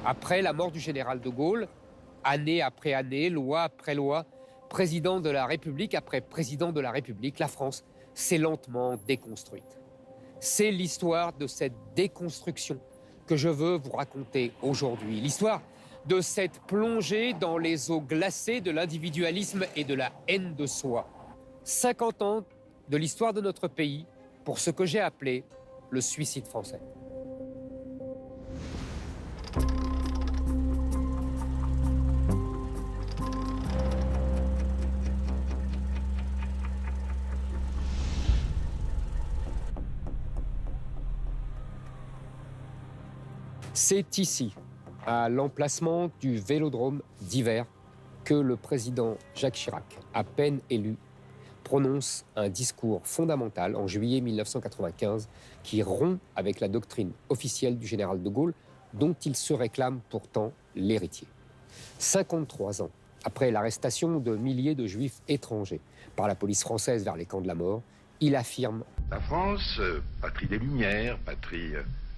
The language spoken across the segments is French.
Après la mort du général de Gaulle, année après année, loi après loi, président de la République après président de la République, la France s'est lentement déconstruite. C'est l'histoire de cette déconstruction que je veux vous raconter aujourd'hui. L'histoire de cette plongée dans les eaux glacées de l'individualisme et de la haine de soi. 50 ans de l'histoire de notre pays pour ce que j'ai appelé le suicide français. C'est ici, à l'emplacement du Vélodrome d'hiver, que le président Jacques Chirac, à peine élu, prononce un discours fondamental en juillet 1995 qui rompt avec la doctrine officielle du général de Gaulle dont il se réclame pourtant l'héritier. 53 ans après l'arrestation de milliers de juifs étrangers par la police française vers les camps de la mort, il affirme « La France, patrie des Lumières, patrie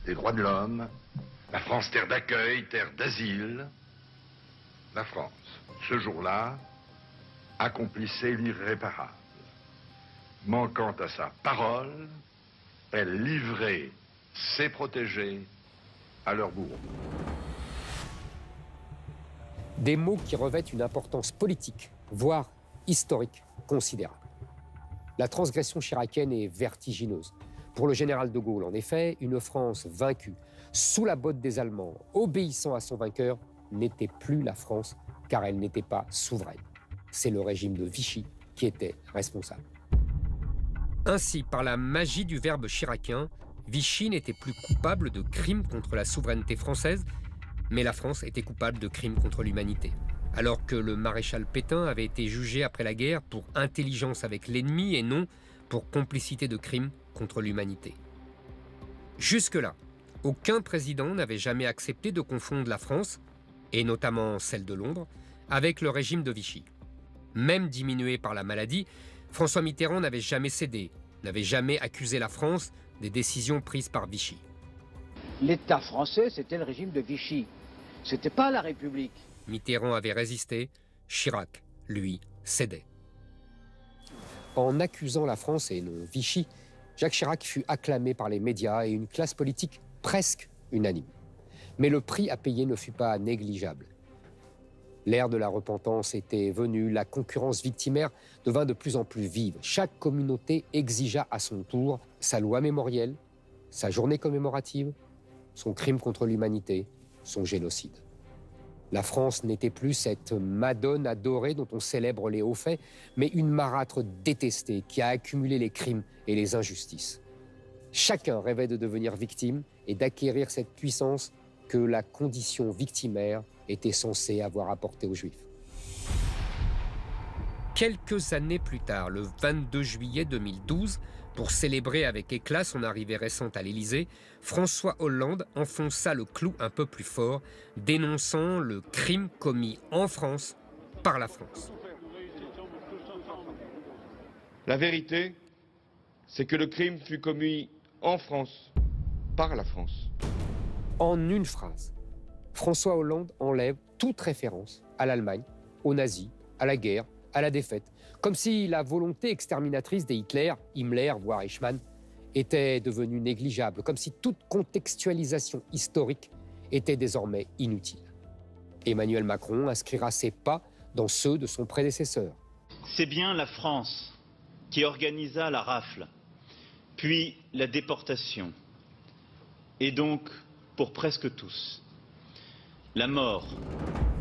des droits de l'homme, la France, terre d'accueil, terre d'asile. La France, ce jour-là, accomplissait l'irréparable. Manquant à sa parole, elle livrait ses protégés à leur bourreaux. » Des mots qui revêtent une importance politique, voire historique, considérable. La transgression chiracienne est vertigineuse. Pour le général de Gaulle, en effet, une France vaincue, sous la botte des Allemands, obéissant à son vainqueur, n'était plus la France, car elle n'était pas souveraine. C'est le régime de Vichy qui était responsable. Ainsi, par la magie du verbe chiracien, Vichy n'était plus coupable de crimes contre la souveraineté française, mais la France était coupable de crimes contre l'humanité. Alors que le maréchal Pétain avait été jugé après la guerre pour intelligence avec l'ennemi et non pour complicité de crimes contre l'humanité. Jusque-là, aucun président n'avait jamais accepté de confondre la France, et notamment celle de Londres, avec le régime de Vichy. Même diminué par la maladie, François Mitterrand n'avait jamais cédé, n'avait jamais accusé la France des décisions prises par Vichy. L'État français, c'était le régime de Vichy. C'était pas la République. Mitterrand avait résisté, Chirac, lui, cédait. En accusant la France et non Vichy, Jacques Chirac fut acclamé par les médias et une classe politique presque unanime. Mais le prix à payer ne fut pas négligeable. L'ère de la repentance était venue, la concurrence victimaire devint de plus en plus vive. Chaque communauté exigea à son tour sa loi mémorielle, sa journée commémorative, son crime contre l'humanité, son génocide. La France n'était plus cette Madone adorée dont on célèbre les hauts faits, mais une marâtre détestée qui a accumulé les crimes et les injustices. Chacun rêvait de devenir victime et d'acquérir cette puissance que la condition victimaire était censée avoir apportée aux Juifs. Quelques années plus tard, le 22 juillet 2012, pour célébrer avec éclat son arrivée récente à l'Élysée, François Hollande enfonça le clou un peu plus fort, dénonçant le crime commis en France par la France. La vérité, c'est que le crime fut commis en France, par la France. En une phrase, François Hollande enlève toute référence à l'Allemagne, aux nazis, à la guerre, à la défaite, comme si la volonté exterminatrice des Hitler, Himmler, voire Eichmann, était devenue négligeable, comme si toute contextualisation historique était désormais inutile. Emmanuel Macron inscrira ses pas dans ceux de son prédécesseur. C'est bien la France qui organisa la rafle, puis la déportation, et donc, pour presque tous, la mort.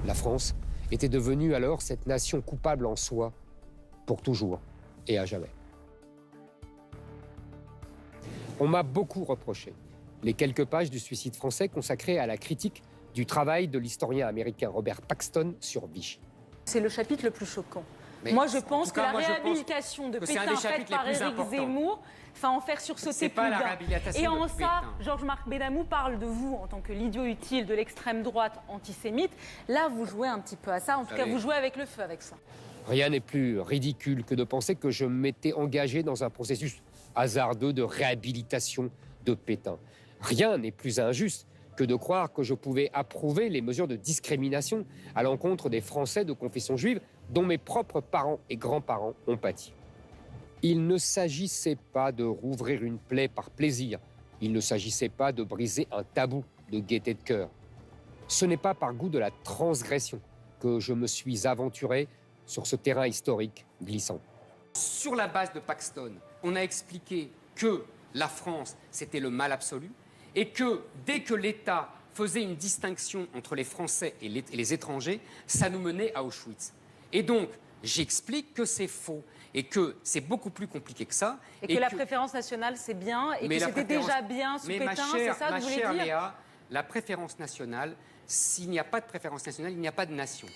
La France était devenue alors cette nation coupable en soi, pour toujours et à jamais. On m'a beaucoup reproché les quelques pages du Suicide français consacrées à la critique du travail de l'historien américain Robert Paxton sur Vichy. C'est le chapitre le plus choquant. Mais moi, je pense que la moi, réhabilitation de Pétain faite par Éric Zemmour, en faire sursauter plus d'un. Et en ça, Georges-Marc Benamou parle de vous en tant que l'idiot utile de l'extrême droite antisémite. Là, vous jouez un petit peu à ça. En tout cas, vous jouez avec le feu avec ça. Rien n'est plus ridicule que de penser que je m'étais engagé dans un processus hasardeux de réhabilitation de Pétain. Rien n'est plus injuste que de croire que je pouvais approuver les mesures de discrimination à l'encontre des Français de confession juive dont mes propres parents et grands-parents ont pâti. Il ne s'agissait pas de rouvrir une plaie par plaisir. Il ne s'agissait pas de briser un tabou de gaieté de cœur. Ce n'est pas par goût de la transgression que je me suis aventuré sur ce terrain historique glissant. Sur la base de Paxton, on a expliqué que la France, c'était le mal absolu, et que dès que l'État faisait une distinction entre les Français et les étrangers, ça nous menait à Auschwitz. Et donc, j'explique que c'est faux, et que c'est beaucoup plus compliqué que ça. Et que la préférence nationale, c'est bien, et que c'était déjà bien sous Pétain, c'est ça que vous voulez dire ? Ma chère Léa, la préférence nationale, s'il n'y a pas de préférence nationale, il n'y a pas de nation.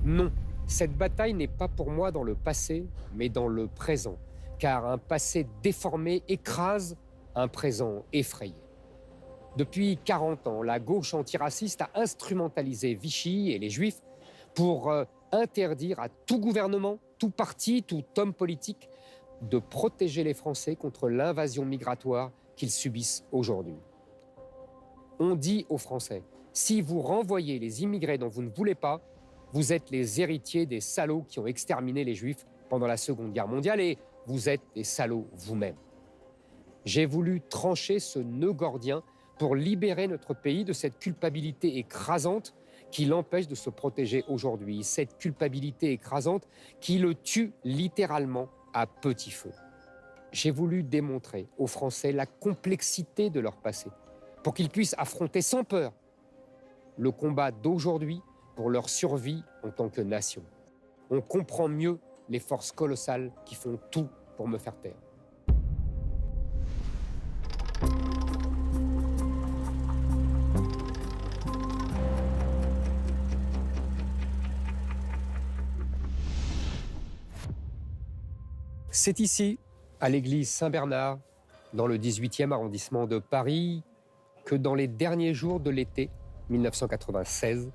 Non, cette bataille n'est pas pour moi dans le passé, mais dans le présent. Car un passé déformé écrase un présent effrayé. Depuis 40 ans, la gauche antiraciste a instrumentalisé Vichy et les Juifs pour interdire à tout gouvernement, tout parti, tout homme politique de protéger les Français contre l'invasion migratoire qu'ils subissent aujourd'hui. On dit aux Français, si vous renvoyez les immigrés dont vous ne voulez pas, vous êtes les héritiers des salauds qui ont exterminé les Juifs pendant la Seconde Guerre mondiale et vous êtes des salauds vous-même. J'ai voulu trancher ce nœud gordien pour libérer notre pays de cette culpabilité écrasante qui l'empêche de se protéger aujourd'hui. Cette culpabilité écrasante qui le tue littéralement à petit feu. J'ai voulu démontrer aux Français la complexité de leur passé pour qu'ils puissent affronter sans peur le combat d'aujourd'hui pour leur survie en tant que nation. On comprend mieux les forces colossales qui font tout pour me faire taire. C'est ici, à l'église Saint-Bernard, dans le 18e arrondissement de Paris, que dans les derniers jours de l'été 1996,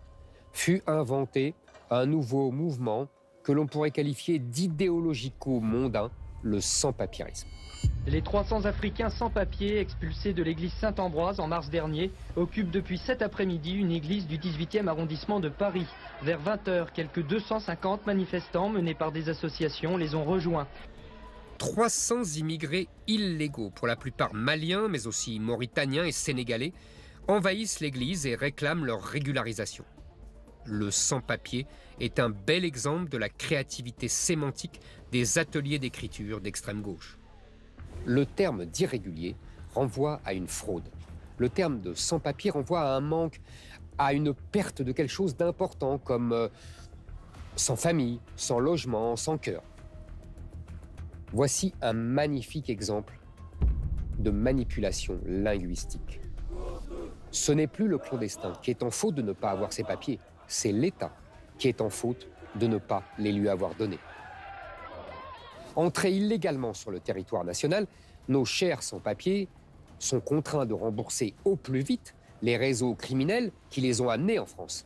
fut inventé un nouveau mouvement que l'on pourrait qualifier d'idéologico-mondain, le sans-papierisme. Les 300 Africains sans papier expulsés de l'église Saint-Ambroise en mars dernier occupent depuis cet après-midi une église du 18e arrondissement de Paris. Vers 20h, quelques 250 manifestants menés par des associations les ont rejoints. 300 immigrés illégaux, pour la plupart maliens, mais aussi mauritaniens et sénégalais, envahissent l'église et réclament leur régularisation. Le sans-papier est un bel exemple de la créativité sémantique des ateliers d'écriture d'extrême gauche. Le terme d'irrégulier renvoie à une fraude. Le terme de sans-papier renvoie à un manque, à une perte de quelque chose d'important, comme sans famille, sans logement, sans cœur. Voici un magnifique exemple de manipulation linguistique. Ce n'est plus le clandestin qui est en faute de ne pas avoir ses papiers, c'est l'État qui est en faute de ne pas les lui avoir donnés. Entrés illégalement sur le territoire national, nos chers sans-papiers sont contraints de rembourser au plus vite les réseaux criminels qui les ont amenés en France.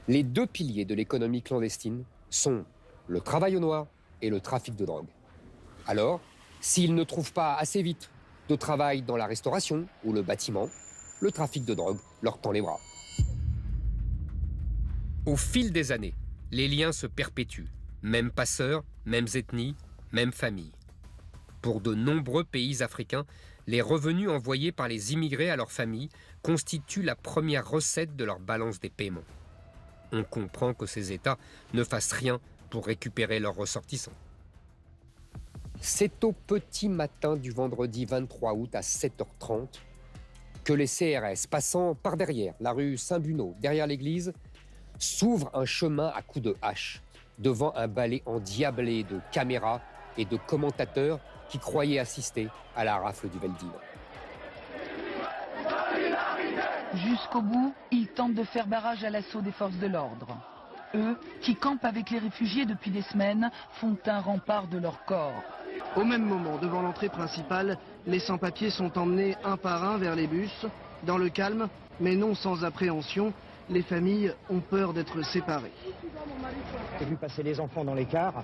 Les deux piliers de l'économie clandestine sont le travail au noir et le trafic de drogue. Alors, s'ils ne trouvent pas assez vite de travail dans la restauration ou le bâtiment, le trafic de drogue leur tend les bras. Au fil des années, les liens se perpétuent. Mêmes passeurs, mêmes ethnies, mêmes familles. Pour de nombreux pays africains, les revenus envoyés par les immigrés à leurs familles constituent la première recette de leur balance des paiements. On comprend que ces États ne fassent rien pour récupérer leurs ressortissants. C'est au petit matin du vendredi 23 août à 7h30 que les CRS, passant par derrière la rue Saint-Bunot, derrière l'église, s'ouvrent un chemin à coups de hache devant un balai endiablé de caméras et de commentateurs qui croyaient assister à la rafle du Veldiv. Jusqu'au bout, ils tentent de faire barrage à l'assaut des forces de l'ordre. Eux, qui campent avec les réfugiés depuis des semaines, font un rempart de leur corps. Au même moment, devant l'entrée principale, les sans-papiers sont emmenés un par un vers les bus. Dans le calme, mais non sans appréhension, les familles ont peur d'être séparées. J'ai vu passer les enfants dans les cars.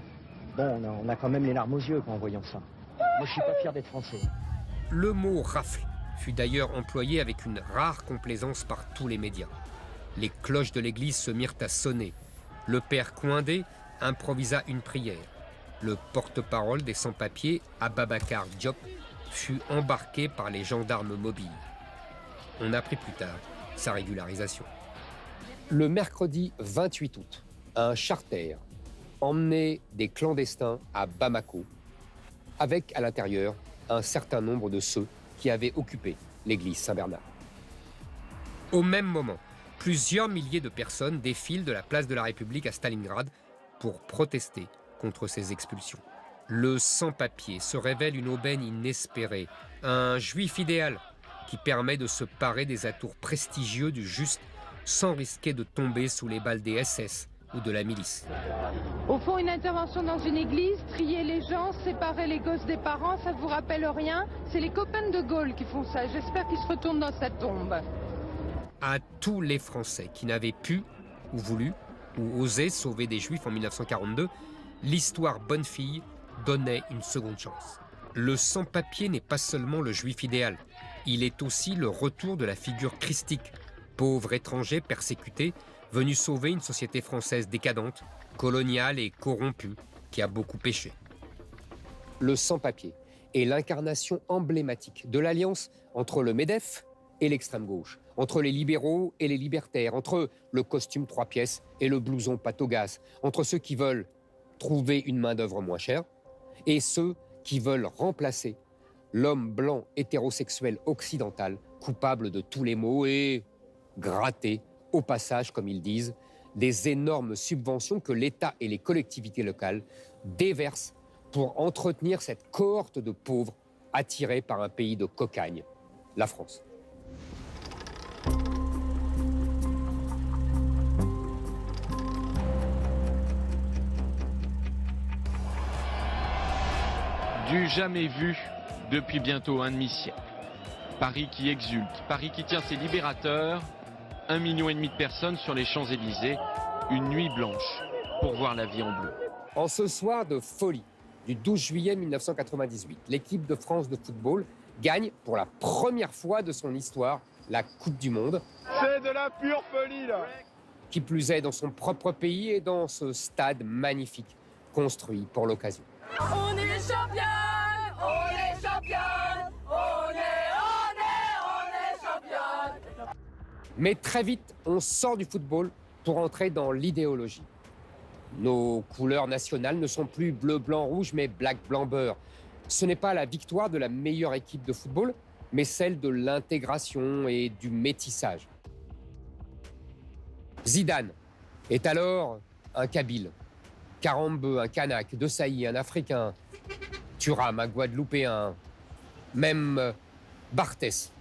Bon, on a quand même les larmes aux yeux en voyant ça. Moi, je suis pas fier d'être français. Le mot rafle fut d'ailleurs employé avec une rare complaisance par tous les médias. Les cloches de l'église se mirent à sonner. Le père Coindé improvisa une prière. Le porte-parole des sans-papiers, Ababacar Diop, fut embarqué par les gendarmes mobiles. On apprit plus tard sa régularisation. Le mercredi 28 août, un charter emmenait des clandestins à Bamako, avec à l'intérieur un certain nombre de ceux qui avaient occupé l'église Saint-Bernard. Au même moment, plusieurs milliers de personnes défilent de la place de la République à Stalingrad pour protester contre ces expulsions. Le sans-papier se révèle une aubaine inespérée, un juif idéal qui permet de se parer des atours prestigieux du juste sans risquer de tomber sous les balles des SS ou de la milice. Au fond, une intervention dans une église, trier les gens, séparer les gosses des parents, ça vous rappelle rien? C'est les copains de Gaulle qui font ça. J'espère qu'ils se retournent dans sa tombe. À tous les Français qui n'avaient pu, ou voulu, ou osé sauver des Juifs en 1942, l'histoire bonne fille donnait une seconde chance. Le sans-papier n'est pas seulement le juif idéal, il est aussi le retour de la figure christique, pauvre étranger persécuté, venu sauver une société française décadente, coloniale et corrompue, qui a beaucoup péché. Le sans-papier est l'incarnation emblématique de l'alliance entre le MEDEF et l'extrême gauche, entre les libéraux et les libertaires, entre le costume 3 pièces et le blouson pâte au gaz, entre ceux qui veulent trouver une main-d'œuvre moins chère et ceux qui veulent remplacer l'homme blanc hétérosexuel occidental coupable de tous les maux et gratter au passage, comme ils disent, des énormes subventions que l'État et les collectivités locales déversent pour entretenir cette cohorte de pauvres attirés par un pays de cocagne, la France. Du jamais vu depuis bientôt un demi-siècle. Paris qui exulte, Paris qui tient ses libérateurs, 1,5 million de personnes sur les Champs-Élysées, une nuit blanche pour voir la vie en bleu. En ce soir de folie du 12 juillet 1998, l'équipe de France de football gagne pour la première fois de son histoire la Coupe du Monde. C'est de la pure folie, là! Qui plus est dans son propre pays et dans ce stade magnifique construit pour l'occasion. On est championne, on est championne, on est championne. Mais très vite, on sort du football pour entrer dans l'idéologie. Nos couleurs nationales ne sont plus bleu, blanc, rouge, mais black, blanc, beurre. Ce n'est pas la victoire de la meilleure équipe de football, mais celle de l'intégration et du métissage. Zidane est alors un Kabyle, Karambeu, un Kanak, Desailly, un Africain, Thuram, un Guadeloupéen, même Barthès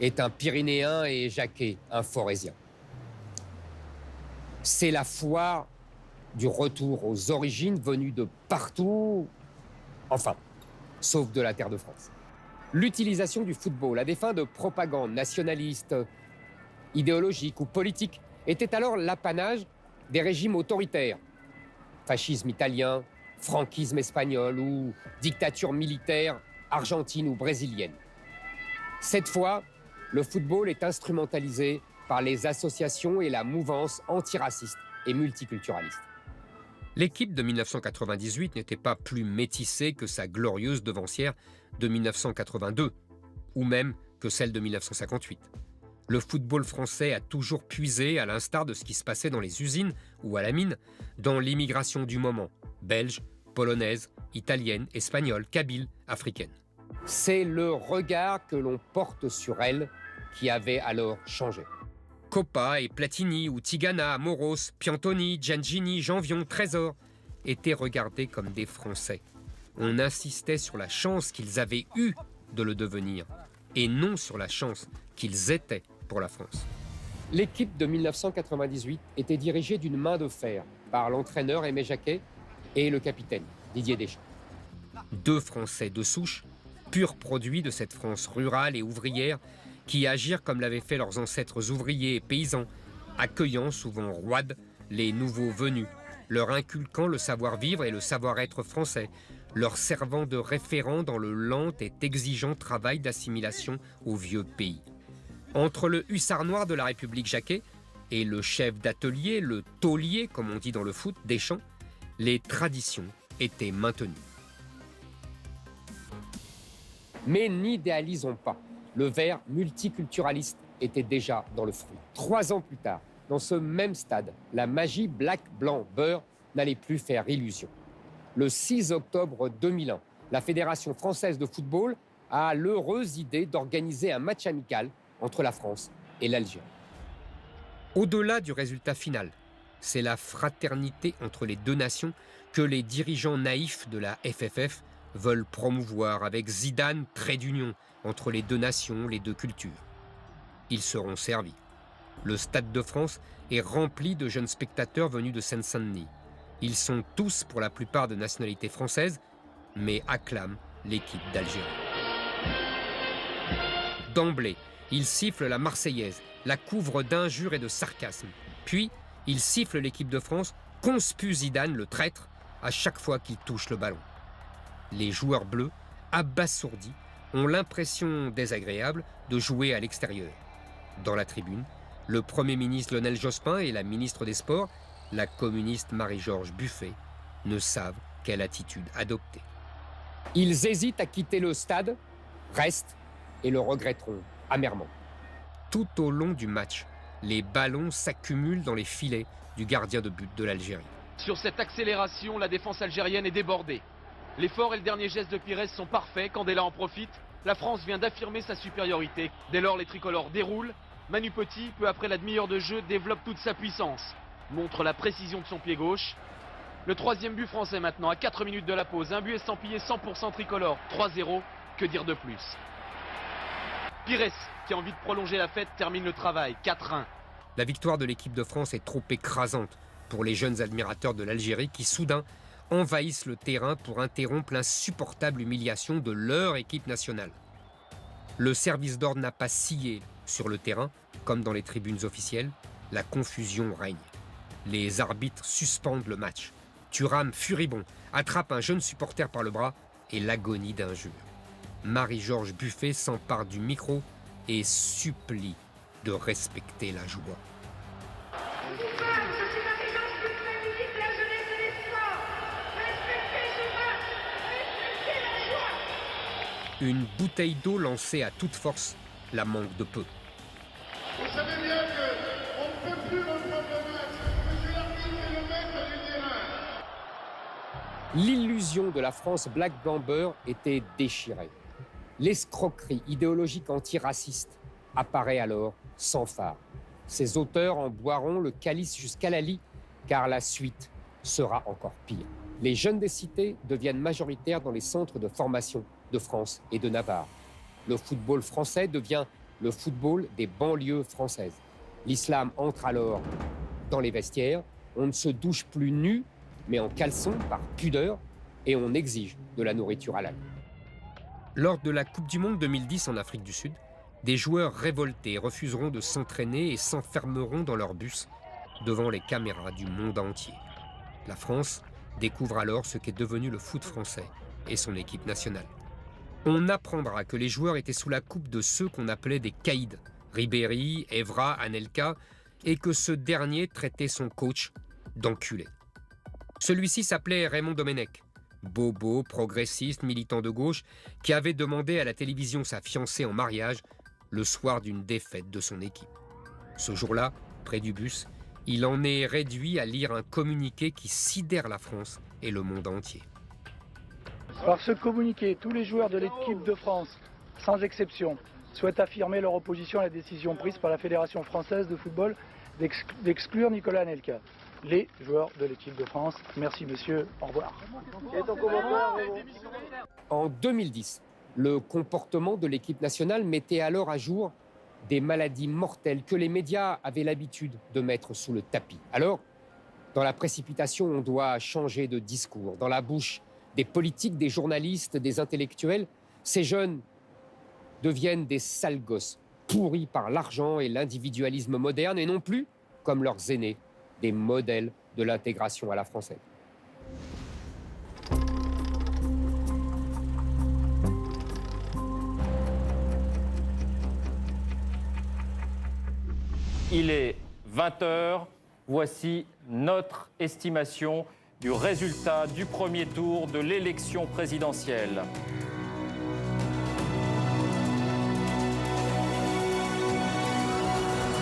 est un Pyrénéen et Jacquet, un Forésien. C'est la foire du retour aux origines venues de partout, enfin, sauf de la terre de France. L'utilisation du football à des fins de propagande nationaliste, idéologique ou politique était alors l'apanage des régimes autoritaires. Fascisme italien, franquisme espagnol ou dictature militaire argentine ou brésilienne. Cette fois, le football est instrumentalisé par les associations et la mouvance antiraciste et multiculturaliste. L'équipe de 1998 n'était pas plus métissée que sa glorieuse devancière de 1982, ou même que celle de 1958. Le football français a toujours puisé, à l'instar de ce qui se passait dans les usines ou à la mine, dans l'immigration du moment, belge, polonaise, italienne, espagnole, kabyle, africaine. C'est le regard que l'on porte sur elle qui avait alors changé. Coppa et Platini ou Tigana, Moros, Piantoni, Giangini, Janvion, Trésor étaient regardés comme des Français. On insistait sur la chance qu'ils avaient eue de le devenir et non sur la chance qu'ils étaient pour la France. L'équipe de 1998 était dirigée d'une main de fer par l'entraîneur Aimé Jacquet et le capitaine Didier Deschamps. Deux Français de souche, pur produit de cette France rurale et ouvrière qui agirent comme l'avaient fait leurs ancêtres ouvriers et paysans, accueillant souvent roides les nouveaux venus, leur inculquant le savoir-vivre et le savoir-être français, leur servant de référent dans le lent et exigeant travail d'assimilation au vieux pays. Entre le hussard noir de la République Jacquet et le chef d'atelier, le taulier, comme on dit dans le foot, Deschamps, les traditions étaient maintenues. Mais n'idéalisons pas, le vert multiculturaliste était déjà dans le fruit. 3 ans plus tard, dans ce même stade, la magie black-blanc-beurre n'allait plus faire illusion. Le 6 octobre 2001, la Fédération française de football a l'heureuse idée d'organiser un match amical entre la France et l'Algérie. Au-delà du résultat final, c'est la fraternité entre les deux nations que les dirigeants naïfs de la FFF veulent promouvoir avec Zidane, trait d'union entre les deux nations, les deux cultures. Ils seront servis. Le Stade de France est rempli de jeunes spectateurs venus de Seine-Saint-Denis. Ils sont tous, pour la plupart, de nationalité française, mais acclament l'équipe d'Algérie. D'emblée, ils sifflent la Marseillaise, la couvrent d'injures et de sarcasmes. Puis, ils sifflent l'équipe de France, conspuent Zidane, le traître, à chaque fois qu'il touche le ballon. Les joueurs bleus, abasourdis, ont l'impression désagréable de jouer à l'extérieur. Dans la tribune, le Premier ministre Lionel Jospin et la ministre des Sports, la communiste Marie-Georges Buffet, ne savent quelle attitude adopter. Ils hésitent à quitter le stade, restent et le regretteront amèrement. Tout au long du match, les ballons s'accumulent dans les filets du gardien de but de l'Algérie. Sur cette accélération, la défense algérienne est débordée. L'effort et le dernier geste de Pires sont parfaits. Candela en profite. La France vient d'affirmer sa supériorité. Dès lors, les tricolores déroulent. Manu Petit, peu après la demi-heure de jeu, développe toute sa puissance. Montre la précision de son pied gauche. Le 3e but français maintenant, à 4 minutes de la pause. Un but estampillé 100% tricolore. 3-0, que dire de plus? Pires, qui a envie de prolonger la fête, termine le travail. 4-1. La victoire de l'équipe de France est trop écrasante pour les jeunes admirateurs de l'Algérie qui, soudain, envahissent le terrain pour interrompre l'insupportable humiliation de leur équipe nationale. Le service d'ordre n'a pas scié sur le terrain, comme dans les tribunes officielles. La confusion règne. Les arbitres suspendent le match. Thuram, furibond, attrape un jeune supporter par le bras et l'agonie d'injures. Marie-Georges Buffet s'empare du micro et supplie de respecter la joie. Une bouteille d'eau lancée à toute force la manque de peu. Vous savez bien qu'on ne peut plus reprendre le match. Monsieur l'arbitre est le maître du terrain. L'illusion de la France black-blanc-beurre était déchirée. L'escroquerie idéologique antiraciste apparaît alors sans phare. Ses auteurs en boiront le calice jusqu'à la lie, car la suite sera encore pire. Les jeunes des cités deviennent majoritaires dans les centres de formation de France et de Navarre. Le football français devient le football des banlieues françaises. L'islam entre alors dans les vestiaires. On ne se douche plus nu, mais en caleçon par pudeur, et on exige de la nourriture halal. Lors de la Coupe du Monde 2010 en Afrique du Sud, des joueurs révoltés refuseront de s'entraîner et s'enfermeront dans leur bus devant les caméras du monde entier. La France découvre alors ce qu'est devenu le foot français et son équipe nationale. On apprendra que les joueurs étaient sous la coupe de ceux qu'on appelait des caïds, Ribéry, Evra, Anelka, et que ce dernier traitait son coach d'enculé. Celui-ci s'appelait Raymond Domenech, bobo, progressiste, militant de gauche, qui avait demandé à la télévision sa fiancée en mariage le soir d'une défaite de son équipe. Ce jour-là, près du bus, il en est réduit à lire un communiqué qui sidère la France et le monde entier. Par ce communiqué, tous les joueurs de l'équipe de France, sans exception, souhaitent affirmer leur opposition à la décision prise par la Fédération française de football d'exclure Nicolas Anelka. Les joueurs de l'équipe de France. Merci monsieur, au revoir. En 2010, le comportement de l'équipe nationale mettait alors à jour des maladies mortelles que les médias avaient l'habitude de mettre sous le tapis. Alors, dans la précipitation, on doit changer de discours. Dans la bouche des politiques, des journalistes, des intellectuels, ces jeunes deviennent des sales gosses, pourris par l'argent et l'individualisme moderne, et non plus, comme leurs aînés, des modèles de l'intégration à la française. Il est 20h. Voici notre estimation du résultat du premier tour de l'élection présidentielle.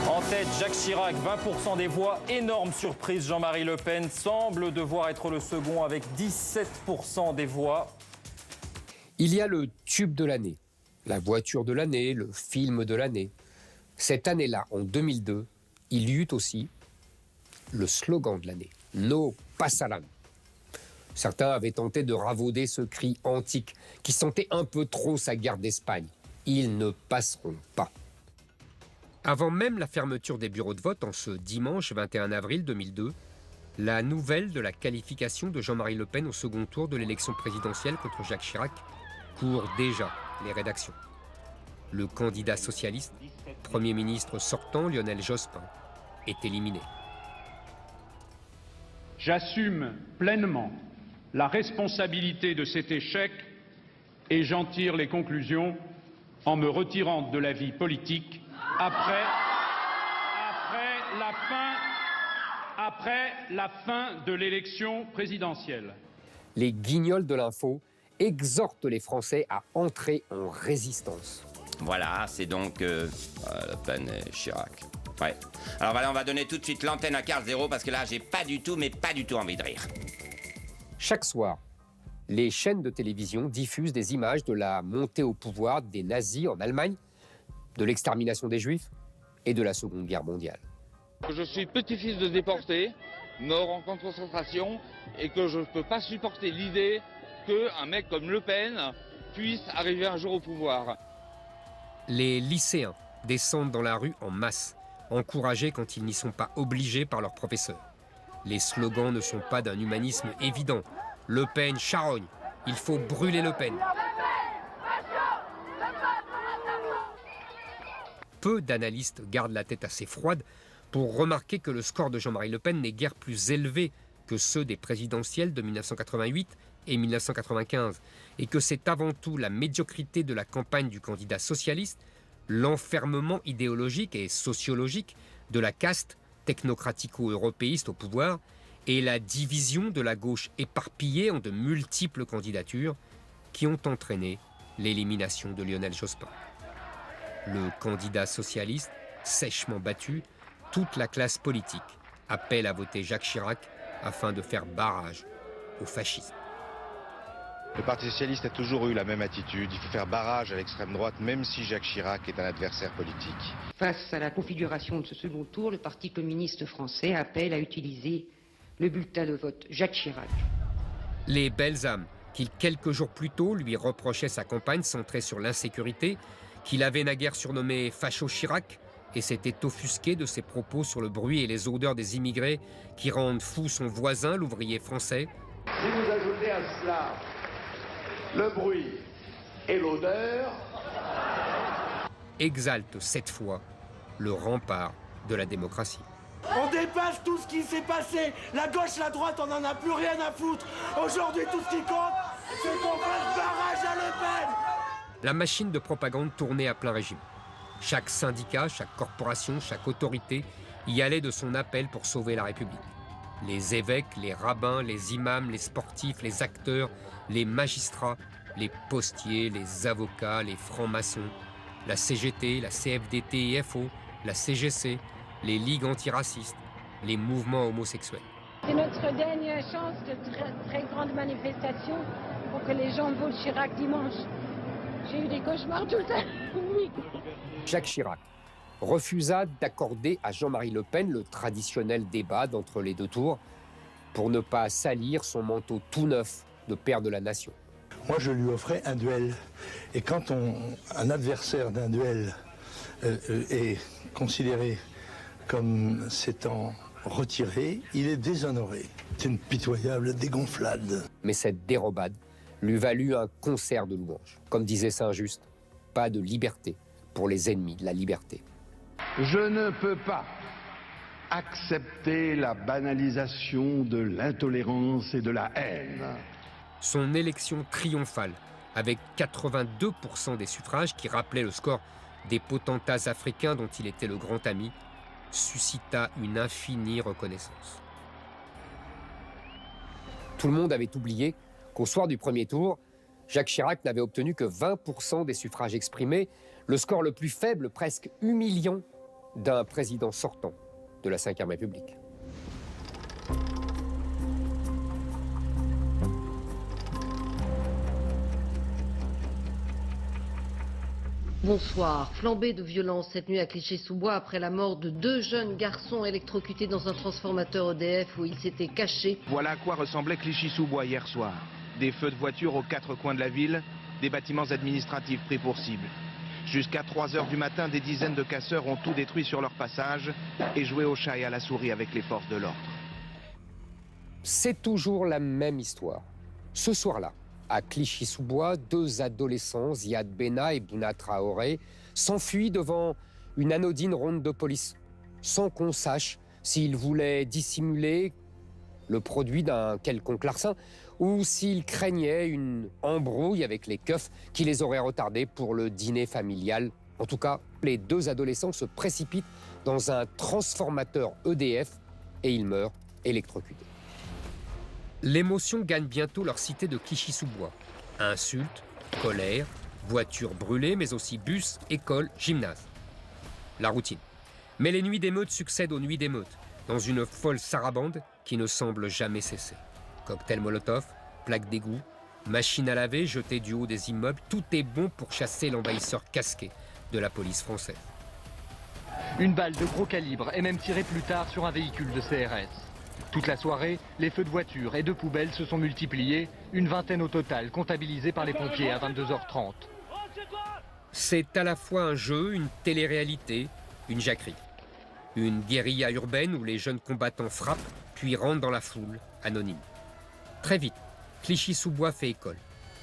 En tête, Jacques Chirac, 20% des voix. Énorme surprise, Jean-Marie Le Pen semble devoir être le second avec 17% des voix. Il y a le tube de l'année, la voiture de l'année, le film de l'année. Cette année-là, en 2002, il y eut aussi le slogan de l'année, « No pasarán ». Certains avaient tenté de ravauder ce cri antique qui sentait un peu trop sa guerre d'Espagne. Ils ne passeront pas. Avant même la fermeture des bureaux de vote en ce dimanche 21 avril 2002, la nouvelle de la qualification de Jean-Marie Le Pen au second tour de l'élection présidentielle contre Jacques Chirac court déjà les rédactions. Le candidat socialiste, Premier ministre sortant Lionel Jospin, est éliminé. J'assume pleinement la responsabilité de cet échec et j'en tire les conclusions en me retirant de la vie politique après la fin de l'élection présidentielle. Les guignols de l'info exhortent les Français à entrer en résistance. Voilà, c'est donc Le Pen et Chirac. Ouais. Alors voilà, on va donner tout de suite l'antenne à Carl Zéro parce que là, j'ai pas du tout envie de rire. Chaque soir, les chaînes de télévision diffusent des images de la montée au pouvoir des nazis en Allemagne, de l'extermination des Juifs et de la Seconde Guerre mondiale. Je suis petit-fils de déportés, mort en camp de concentration, et que je ne peux pas supporter l'idée qu'un mec comme Le Pen puisse arriver un jour au pouvoir. Les lycéens descendent dans la rue en masse, encouragés quand ils n'y sont pas obligés par leurs professeurs. Les slogans ne sont pas d'un humanisme évident. Le Pen charogne, il faut brûler Le Pen. Peu d'analystes gardent la tête assez froide pour remarquer que le score de Jean-Marie Le Pen n'est guère plus élevé que ceux des présidentielles de 1988 et 1995, et que c'est avant tout la médiocrité de la campagne du candidat socialiste, l'enfermement idéologique et sociologique de la caste technocratico-européiste au pouvoir et la division de la gauche éparpillée en de multiples candidatures qui ont entraîné l'élimination de Lionel Jospin. Le candidat socialiste, sèchement battu, toute la classe politique appelle à voter Jacques Chirac afin de faire barrage au fascisme. Le Parti socialiste a toujours eu la même attitude. Il faut faire barrage à l'extrême droite, même si Jacques Chirac est un adversaire politique. Face à la configuration de ce second tour, le Parti communiste français appelle à utiliser le bulletin de vote Jacques Chirac. Les belles âmes qui, quelques jours plus tôt, lui reprochaient sa campagne centrée sur l'insécurité, qu'il avait naguère surnommé Facho Chirac, et s'était offusqué de ses propos sur le bruit et les odeurs des immigrés qui rendent fou son voisin, l'ouvrier français. Si vous ajoutez à cela le bruit et l'odeur, exalte cette fois le rempart de la démocratie. On dépasse tout ce qui s'est passé. La gauche, la droite, on n'en a plus rien à foutre. Aujourd'hui, tout ce qui compte, c'est qu'on fasse barrage à Le Pen. La machine de propagande tournait à plein régime. Chaque syndicat, chaque corporation, chaque autorité y allait de son appel pour sauver la République. Les évêques, les rabbins, les imams, les sportifs, les acteurs, les magistrats, les postiers, les avocats, les francs-maçons, la CGT, la CFDT et FO, la CGC, les ligues antiracistes, les mouvements homosexuels. C'est notre dernière chance de très grande manifestation pour que les gens votent Chirac dimanche. J'ai eu des cauchemars tout le temps. Jacques Chirac refusa d'accorder à Jean-Marie Le Pen le traditionnel débat d'entre les deux tours pour ne pas salir son manteau tout neuf de père de la nation. Moi, je lui offrais un duel. Et quand un adversaire d'un duel est considéré comme s'étant retiré, il est déshonoré. C'est une pitoyable dégonflade. Mais cette dérobade lui valut un concert de louanges. Comme disait Saint-Just, pas de liberté pour les ennemis de la liberté. Je ne peux pas accepter la banalisation de l'intolérance et de la haine. Son élection triomphale, avec 82% des suffrages qui rappelaient le score des potentats africains dont il était le grand ami, suscita une infinie reconnaissance. Tout le monde avait oublié qu'au soir du premier tour, Jacques Chirac n'avait obtenu que 20% des suffrages exprimés, le score le plus faible, presque humiliant, d'un président sortant de la Ve République. Bonsoir. Flambée de violence cette nuit à Clichy-sous-Bois après la mort de 2 jeunes garçons électrocutés dans un transformateur EDF où ils s'étaient cachés. Voilà à quoi ressemblait Clichy-sous-Bois hier soir. Des feux de voitures aux 4 coins de la ville, des bâtiments administratifs pris pour cible. Jusqu'à 3 h du matin, des dizaines de casseurs ont tout détruit sur leur passage et joué au chat et à la souris avec les forces de l'ordre. C'est toujours la même histoire. Ce soir-là, à Clichy-sous-Bois, 2 adolescents, Ziad Benna et Bouna Traoré, s'enfuient devant une anodine ronde de police, sans qu'on sache s'ils voulaient dissimuler le produit d'un quelconque larcin ou s'ils craignaient une embrouille avec les keufs qui les auraient retardés pour le dîner familial. En tout cas, les 2 adolescents se précipitent dans un transformateur EDF et ils meurent électrocutés. L'émotion gagne bientôt leur cité de Clichy-sous-Bois. Insultes, colère, voitures brûlées, mais aussi bus, écoles, gymnases. La routine. Mais les nuits d'émeute succèdent aux nuits d'émeute, dans une folle sarabande qui ne semble jamais cesser. Cocktail Molotov, plaques d'égout, machines à laver jetées du haut des immeubles, tout est bon pour chasser l'envahisseur casqué de la police française. Une balle de gros calibre est même tirée plus tard sur un véhicule de CRS. Toute la soirée, les feux de voitures et de poubelles se sont multipliés, une vingtaine au total comptabilisés par les pompiers à 22 h 30. C'est à la fois un jeu, une télé-réalité, une jacquerie. Une guérilla urbaine où les jeunes combattants frappent, puis rentrent dans la foule, anonymes. Très vite, Clichy-sous-Bois fait école.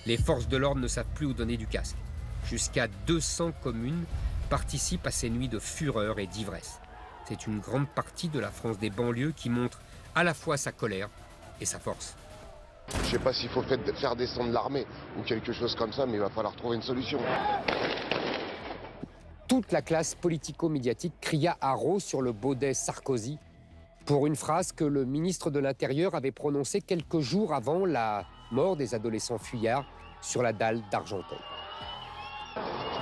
Les forces de l'ordre ne savent plus où donner du casque. Jusqu'à 200 communes participent à ces nuits de fureur et d'ivresse. C'est une grande partie de la France des banlieues qui montre à la fois sa colère et sa force. Je ne sais pas s'il faut faire descendre l'armée ou quelque chose comme ça, mais il va falloir trouver une solution. Toute la classe politico-médiatique cria haro sur le baudet Sarkozy pour une phrase que le ministre de l'Intérieur avait prononcée quelques jours avant la mort des adolescents fuyards sur la dalle d'Argenteuil.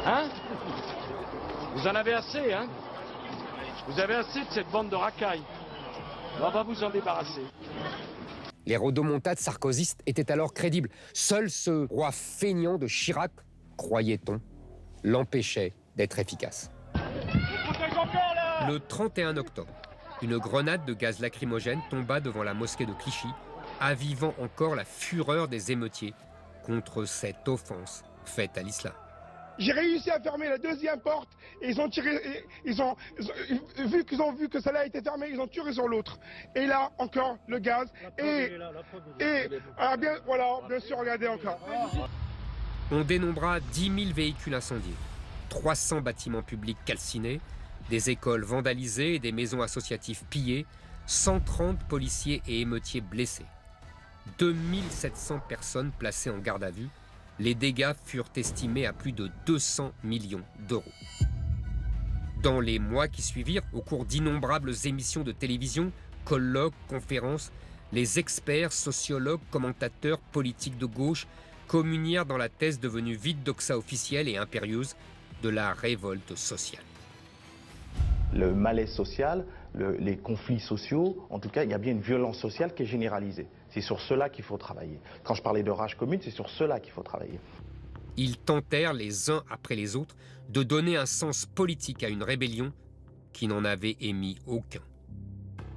Hein? Vous en avez assez, hein? Vous avez assez de cette bande de racailles. On va vous en débarrasser. Les rodomontades sarkozystes étaient alors crédibles. Seul ce roi feignant de Chirac, croyait-on, l'empêchait d'être efficace. Le 31 octobre, une grenade de gaz lacrymogène tomba devant la mosquée de Clichy, avivant encore la fureur des émeutiers contre cette offense faite à l'islam. J'ai réussi à fermer la 2e porte et ils ont tiré, vu que celle-là a été fermée, ils ont tiré sur l'autre. Et là encore le gaz bien sûr, regardez encore. On dénombra 10 000 véhicules incendiés, 300 bâtiments publics calcinés, des écoles vandalisées et des maisons associatives pillées, 130 policiers et émeutiers blessés, 2700 personnes placées en garde à vue. Les dégâts furent estimés à plus de 200 millions d'euros. Dans les mois qui suivirent, au cours d'innombrables émissions de télévision, colloques, conférences, les experts, sociologues, commentateurs, politiques de gauche communièrent dans la thèse devenue vite doxa officielle et impérieuse de la révolte sociale. Le malaise social, les conflits sociaux, en tout cas, il y a bien une violence sociale qui est généralisée. C'est sur cela qu'il faut travailler. Quand je parlais de rage commune, c'est sur cela qu'il faut travailler. Ils tentèrent, les uns après les autres, de donner un sens politique à une rébellion qui n'en avait émis aucun.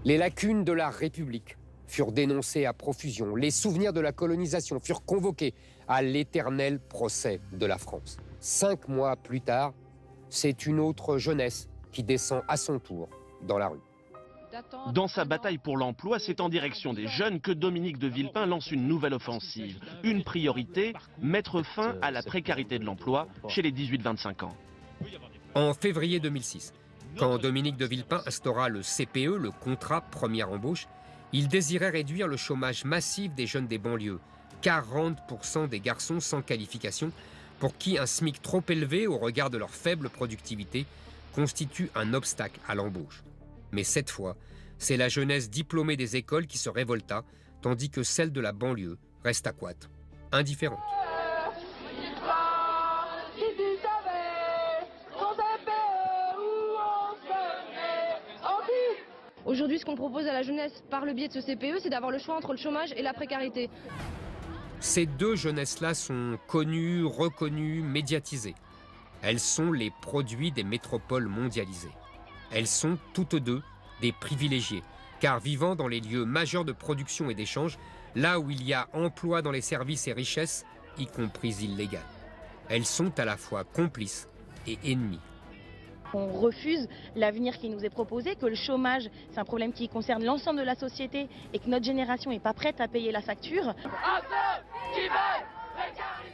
Les lacunes de la République furent dénoncées à profusion. Les souvenirs de la colonisation furent convoqués à l'éternel procès de la France. 5 mois plus tard, c'est une autre jeunesse qui descend à son tour dans la rue. Dans sa bataille pour l'emploi, c'est en direction des jeunes que Dominique de Villepin lance une nouvelle offensive. Une priorité, mettre fin à la précarité de l'emploi chez les 18-25 ans. En février 2006, quand Dominique de Villepin instaura le CPE, le contrat première embauche, il désirait réduire le chômage massif des jeunes des banlieues. 40% des garçons sans qualification, pour qui un SMIC trop élevé au regard de leur faible productivité constitue un obstacle à l'embauche. Mais cette fois, c'est la jeunesse diplômée des écoles qui se révolta, tandis que celle de la banlieue resta coite, indifférente. Aujourd'hui, ce qu'on propose à la jeunesse par le biais de ce CPE, c'est d'avoir le choix entre le chômage et la précarité. Ces deux jeunesses-là sont connues, reconnues, médiatisées. Elles sont les produits des métropoles mondialisées. Elles sont toutes deux des privilégiés, car vivant dans les lieux majeurs de production et d'échange, là où il y a emploi dans les services et richesses, y compris illégales. Elles sont à la fois complices et ennemies. On refuse l'avenir qui nous est proposé, que le chômage, c'est un problème qui concerne l'ensemble de la société et que notre génération n'est pas prête à payer la facture.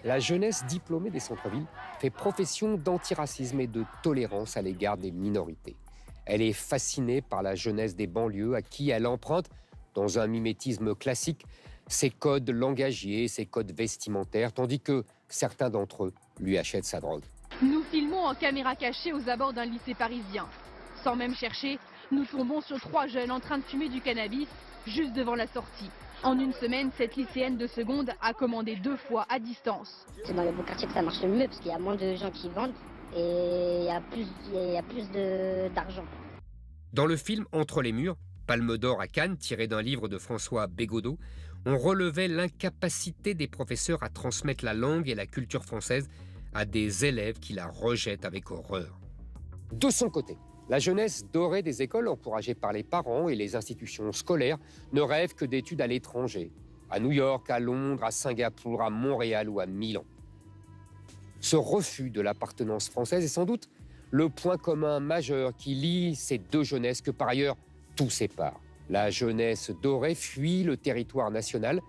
La jeunesse diplômée des centres-villes fait profession d'antiracisme et de tolérance à l'égard des minorités. Elle est fascinée par la jeunesse des banlieues à qui elle emprunte, dans un mimétisme classique, ses codes langagiers, ses codes vestimentaires, tandis que certains d'entre eux lui achètent sa drogue. Nous filmons en caméra cachée aux abords d'un lycée parisien. Sans même chercher, nous tombons sur 3 jeunes en train de fumer du cannabis juste devant la sortie. En une semaine, cette lycéenne de seconde a commandé 2 fois à distance. C'est dans les beaux quartiers que ça marche le mieux parce qu'il y a moins de gens qui vendent et il y a plus d'argent. Dans le film Entre les murs, Palme d'or à Cannes, tiré d'un livre de François Bégodeau, on relevait l'incapacité des professeurs à transmettre la langue et la culture française à des élèves qui la rejettent avec horreur. De son côté, la jeunesse dorée des écoles, encouragée par les parents et les institutions scolaires, ne rêve que d'études à l'étranger, à New York, à Londres, à Singapour, à Montréal ou à Milan. Ce refus de l'appartenance française est sans doute le point commun majeur qui lie ces deux jeunesses que par ailleurs tout sépare. La jeunesse dorée fuit le territoire national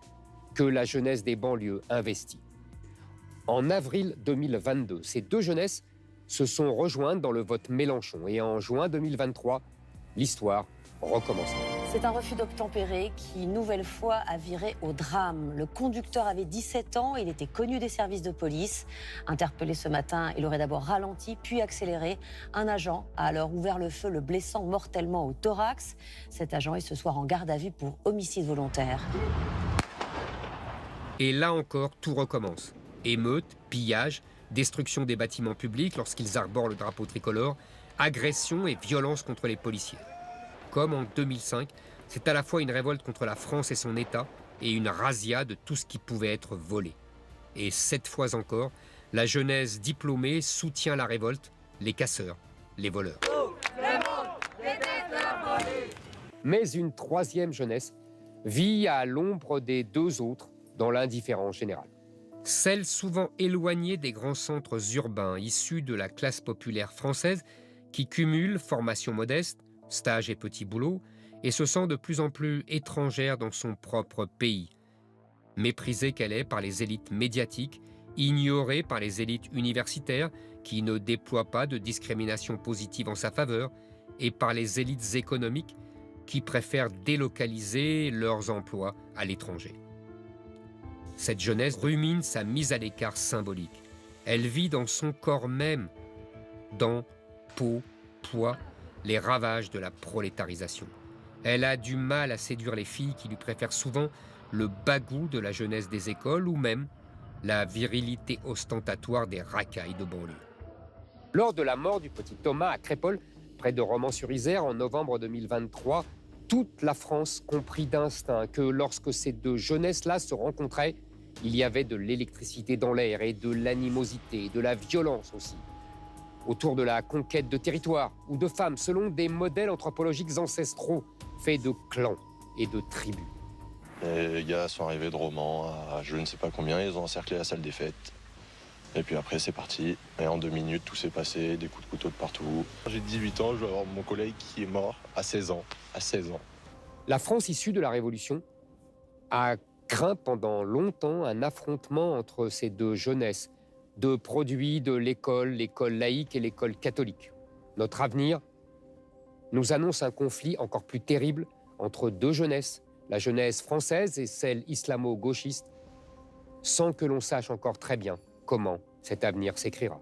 que la jeunesse des banlieues investit. En avril 2022, ces deux jeunesses se sont rejointes dans le vote Mélenchon et en juin 2023, l'histoire recommence. C'est un refus d'obtempérer qui, une nouvelle fois, a viré au drame. Le conducteur avait 17 ans, il était connu des services de police. Interpellé ce matin, il aurait d'abord ralenti, puis accéléré. Un agent a alors ouvert le feu, le blessant mortellement au thorax. Cet agent est ce soir en garde à vue pour homicide volontaire. Et là encore, tout recommence. Émeutes, pillages, destruction des bâtiments publics lorsqu'ils arborent le drapeau tricolore, agressions et violences contre les policiers. Comme en 2005, c'est à la fois une révolte contre la France et son État et une razzia de tout ce qui pouvait être volé. Et cette fois encore, la jeunesse diplômée soutient la révolte, les casseurs, les voleurs. Mais une troisième jeunesse vit à l'ombre des deux autres dans l'indifférence générale. Celle souvent éloignée des grands centres urbains issus de la classe populaire française qui cumule formation modeste, stage et petits boulots, et se sent de plus en plus étrangère dans son propre pays. Méprisée qu'elle est par les élites médiatiques, ignorée par les élites universitaires qui ne déploient pas de discrimination positive en sa faveur, et par les élites économiques qui préfèrent délocaliser leurs emplois à l'étranger. Cette jeunesse rumine sa mise à l'écart symbolique. Elle vit dans son corps même, dents, peau, poids, les ravages de la prolétarisation. Elle a du mal à séduire les filles qui lui préfèrent souvent le bagout de la jeunesse des écoles ou même la virilité ostentatoire des racailles de banlieue. Lors de la mort du petit Thomas à Crépol, près de Romans-sur-Isère en novembre 2023, toute la France comprit d'instinct que lorsque ces deux jeunesses-là se rencontraient, il y avait de l'électricité dans l'air et de l'animosité, de la violence aussi. Autour de la conquête de territoires ou de femmes, selon des modèles anthropologiques ancestraux, faits de clans et de tribus. Et les gars sont arrivés de Romans à je ne sais pas combien, ils ont encerclé la salle des fêtes. Et puis après, c'est parti. Et en 2 minutes, tout s'est passé, des coups de couteau de partout. J'ai 18 ans, je vais avoir mon collègue qui est mort à 16 ans. À 16 ans. La France issue de la Révolution a craint pendant longtemps un affrontement entre ces deux jeunesses, deux produits de l'école laïque et l'école catholique. Notre avenir nous annonce un conflit encore plus terrible entre deux jeunesses, la jeunesse française et celle islamo-gauchiste, sans que l'on sache encore très bien comment cet avenir s'écrira.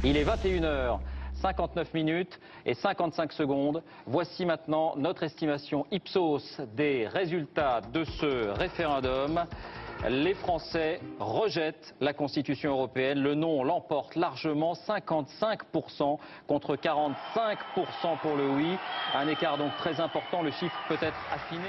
Il est 21h59 et 55 secondes. Voici maintenant notre estimation Ipsos des résultats de ce référendum. Les Français rejettent la Constitution européenne. Le non l'emporte largement, 55% contre 45% pour le oui. Un écart donc très important, le chiffre peut être affiné.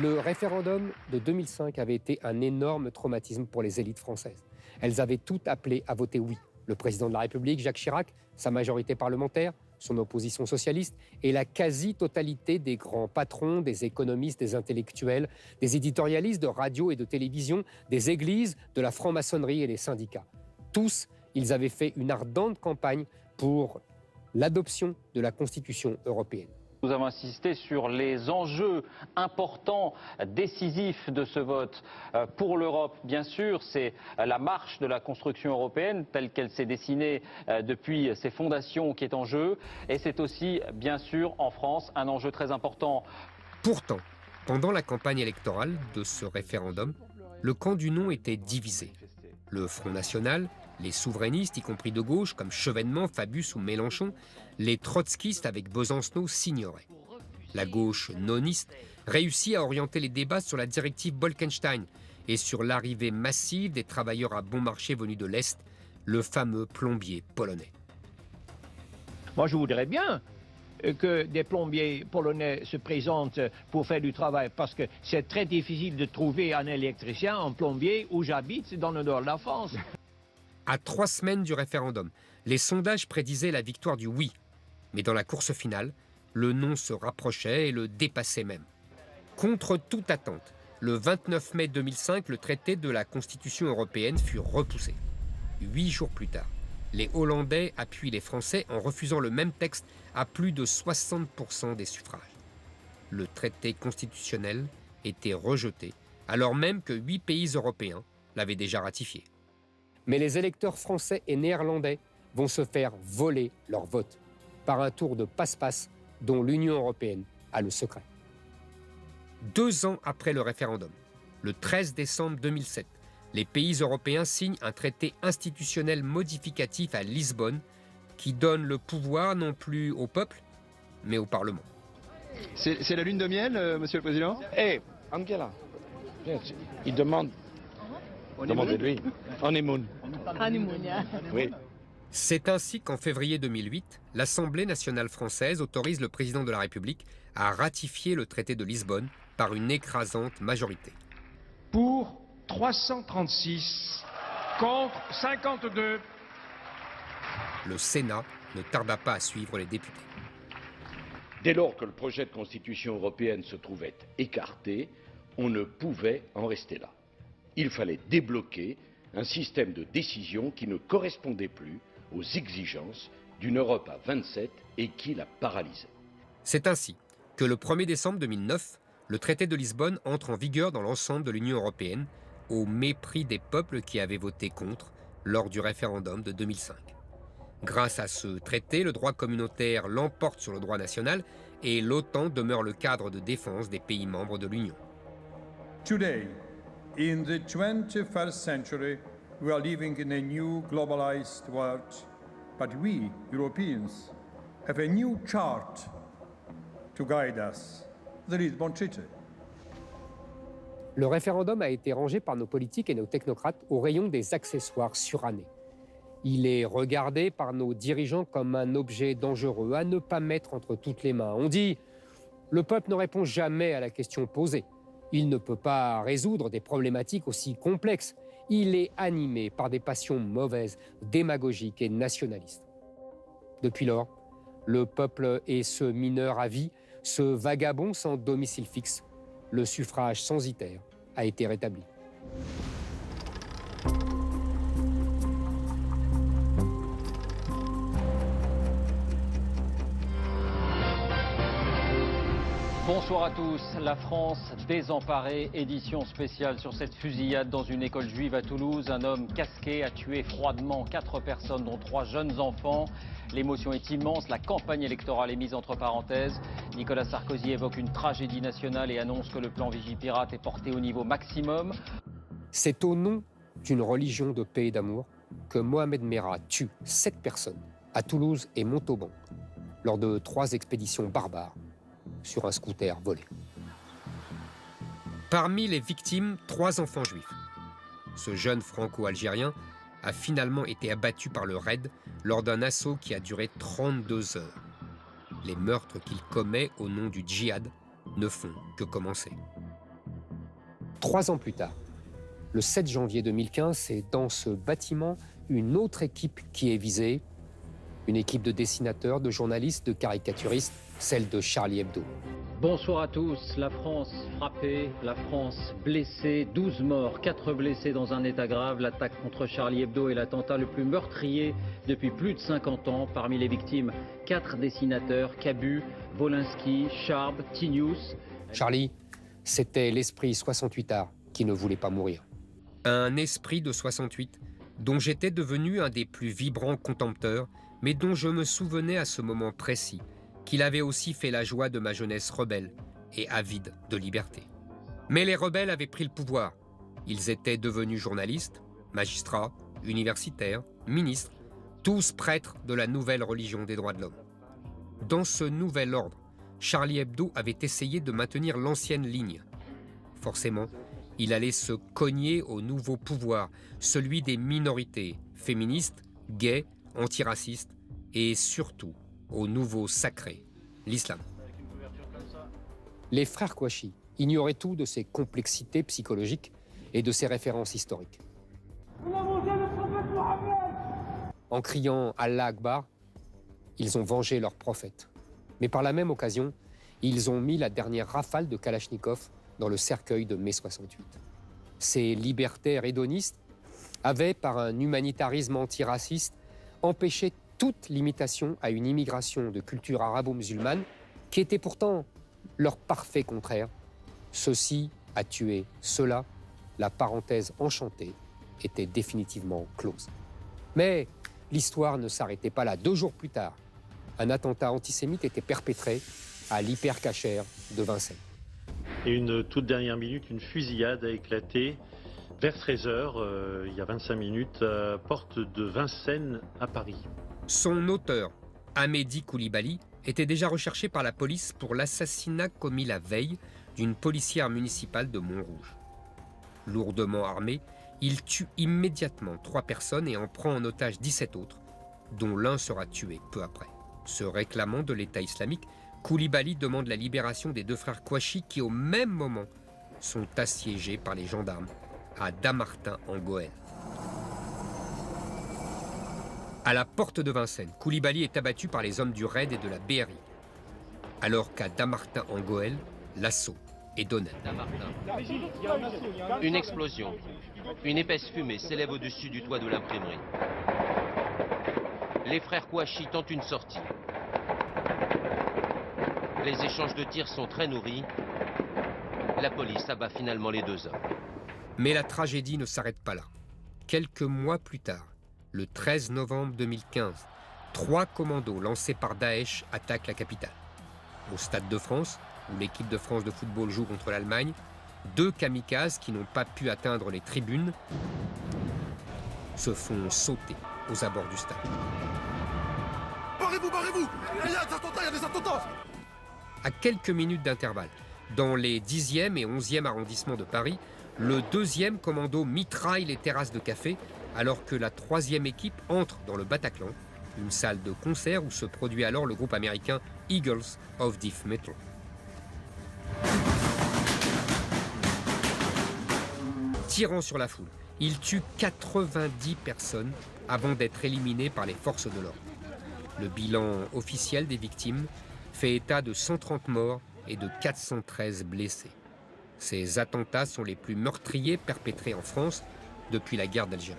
Le référendum de 2005 avait été un énorme traumatisme pour les élites françaises. Elles avaient toutes appelé à voter oui. Le président de la République, Jacques Chirac, sa majorité parlementaire, son opposition socialiste et la quasi-totalité des grands patrons, des économistes, des intellectuels, des éditorialistes de radio et de télévision, des églises, de la franc-maçonnerie et les syndicats. Tous, ils avaient fait une ardente campagne pour l'adoption de la Constitution européenne. Nous avons insisté sur les enjeux importants, décisifs de ce vote. Pour l'Europe, bien sûr, c'est la marche de la construction européenne telle qu'elle s'est dessinée depuis ses fondations qui est en jeu. Et c'est aussi, bien sûr, en France, un enjeu très important. Pourtant, pendant la campagne électorale de ce référendum, le camp du non était divisé. Le Front National, les souverainistes, y compris de gauche, comme Chevènement, Fabius ou Mélenchon, les trotskistes avec Besancenot s'ignoraient. La gauche noniste réussit à orienter les débats sur la directive Bolkestein et sur l'arrivée massive des travailleurs à bon marché venus de l'Est, le fameux plombier polonais. Moi, je voudrais bien que des plombiers polonais se présentent pour faire du travail, parce que c'est très difficile de trouver un électricien, un plombier, où j'habite, dans le nord de la France. À 3 semaines du référendum, les sondages prédisaient la victoire du oui. Mais dans la course finale, le non se rapprochait et le dépassait même. Contre toute attente, le 29 mai 2005, le traité de la Constitution européenne fut repoussé. 8 jours plus tard, les Hollandais appuient les Français en refusant le même texte à plus de 60% des suffrages. Le traité constitutionnel était rejeté, alors même que 8 pays européens l'avaient déjà ratifié. Mais les électeurs français et néerlandais vont se faire voler leur vote par un tour de passe-passe dont l'Union européenne a le secret. 2 ans après le référendum, le 13 décembre 2007, les pays européens signent un traité institutionnel modificatif à Lisbonne qui donne le pouvoir non plus au peuple, mais au Parlement. C'est la lune de miel, Monsieur le Président? Angela, il demande... Demandez-lui. Honeymoon. Oui. C'est ainsi qu'en février 2008, l'Assemblée nationale française autorise le président de la République à ratifier le traité de Lisbonne par une écrasante majorité. Pour 336, contre 52. Le Sénat ne tarda pas à suivre les députés. Dès lors que le projet de constitution européenne se trouvait écarté, on ne pouvait en rester là. Il fallait débloquer un système de décision qui ne correspondait plus aux exigences d'une Europe à 27 et qui la paralysait. C'est ainsi que le 1er décembre 2009, le traité de Lisbonne entre en vigueur dans l'ensemble de l'Union européenne, au mépris des peuples qui avaient voté contre lors du référendum de 2005. Grâce à ce traité, le droit communautaire l'emporte sur le droit national et l'OTAN demeure le cadre de défense des pays membres de l'Union. Today, in the 21st century, we are living in a new globalized world, but we, Europeans, have a new chart to guide us, the Lisbon Treaty. Le référendum a été rangé par nos politiques et nos technocrates au rayon des accessoires surannés. Il est regardé par nos dirigeants comme un objet dangereux à ne pas mettre entre toutes les mains. On dit « le peuple ne répond jamais à la question posée. Il ne peut pas résoudre des problématiques aussi complexes. Il est animé par des passions mauvaises, démagogiques et nationalistes. » Depuis lors, le peuple est ce mineur à vie, ce vagabond sans domicile fixe. Le suffrage censitaire a été rétabli. Bonsoir à tous. La France désemparée, édition spéciale sur cette fusillade dans une école juive à Toulouse. Un homme casqué a tué froidement 4 personnes, dont 3 jeunes enfants. L'émotion est immense, la campagne électorale est mise entre parenthèses. Nicolas Sarkozy évoque une tragédie nationale et annonce que le plan Vigipirate est porté au niveau maximum. C'est au nom d'une religion de paix et d'amour que Mohamed Merah tue 7 personnes à Toulouse et Montauban lors de 3 expéditions barbares sur un scooter volé. Parmi les victimes, 3 enfants juifs. Ce jeune franco-algérien a finalement été abattu par le raid lors d'un assaut qui a duré 32 heures. Les meurtres qu'il commet au nom du djihad ne font que commencer. 3 ans plus tard, le 7 janvier 2015, c'est dans ce bâtiment une autre équipe qui est visée, une équipe de dessinateurs, de journalistes, de caricaturistes, celle de Charlie Hebdo. Bonsoir à tous. La France frappée, la France blessée, 12 morts, 4 blessés dans un état grave. L'attaque contre Charlie Hebdo est l'attentat le plus meurtrier depuis plus de 50 ans. Parmi les victimes, 4 dessinateurs, Cabu, Wolinski, Charb, Tinius. Charlie, c'était l'esprit 68ard qui ne voulait pas mourir. Un esprit de 68 dont j'étais devenu un des plus vibrants contempteurs, mais dont je me souvenais à ce moment précis qu'il avait aussi fait la joie de ma jeunesse rebelle et avide de liberté. Mais les rebelles avaient pris le pouvoir. Ils étaient devenus journalistes, magistrats, universitaires, ministres, tous prêtres de la nouvelle religion des droits de l'homme. Dans ce nouvel ordre, Charlie Hebdo avait essayé de maintenir l'ancienne ligne. Forcément, il allait se cogner au nouveau pouvoir, celui des minorités, féministes, gays, antiracistes et surtout au nouveau sacré, l'islam. Les frères Kouachi ignoraient tout de ses complexités psychologiques et de ses références historiques. En criant Allah Akbar, ils ont vengé leur prophète. Mais par la même occasion, ils ont mis la dernière rafale de Kalachnikov dans le cercueil de mai 68. Ces libertaires hédonistes avaient, par un humanitarisme antiraciste, empêché toute limitation à une immigration de culture arabo-musulmane qui était pourtant leur parfait contraire. Ceci a tué cela, la parenthèse enchantée était définitivement close. Mais l'histoire ne s'arrêtait pas là. 2 jours plus tard, un attentat antisémite était perpétré à l'hypercacher de Vincennes. Et une toute dernière minute, une fusillade a éclaté vers 13h, il y a 25 minutes, à porte de Vincennes à Paris. Son auteur, Amédi Koulibaly, était déjà recherché par la police pour l'assassinat commis la veille d'une policière municipale de Montrouge. Lourdement armé, il tue immédiatement 3 personnes et en prend en otage 17 autres, dont l'un sera tué peu après. Se réclamant de l'État islamique, Koulibaly demande la libération des 2 frères Kouachi qui, au même moment, sont assiégés par les gendarmes à Dammartin en Goële. À la porte de Vincennes, Koulibaly est abattu par les hommes du RAID et de la BRI. Alors qu'à Dammartin en Goële, l'assaut est donné. Une explosion. Une épaisse fumée s'élève au-dessus du toit de l'imprimerie. Les frères Kouachi tentent une sortie. Les échanges de tirs sont très nourris. La police abat finalement les 2 hommes. Mais la tragédie ne s'arrête pas là. Quelques mois plus tard, le 13 novembre 2015, 3 commandos lancés par Daesh attaquent la capitale. Au Stade de France, où l'équipe de France de football joue contre l'Allemagne, 2 kamikazes qui n'ont pas pu atteindre les tribunes se font sauter aux abords du stade. Barrez-vous, barrez-vous! Il y a des attentats, il y a des attentats! À quelques minutes d'intervalle, dans les 10e et 11e arrondissements de Paris, le 2e commando mitraille les terrasses de café alors que la 3e équipe entre dans le Bataclan, une salle de concert où se produit alors le groupe américain Eagles of Death Metal. Tirant sur la foule, il tue 90 personnes avant d'être éliminé par les forces de l'ordre. Le bilan officiel des victimes fait état de 130 morts et de 413 blessés. Ces attentats sont les plus meurtriers perpétrés en France depuis la guerre d'Algérie.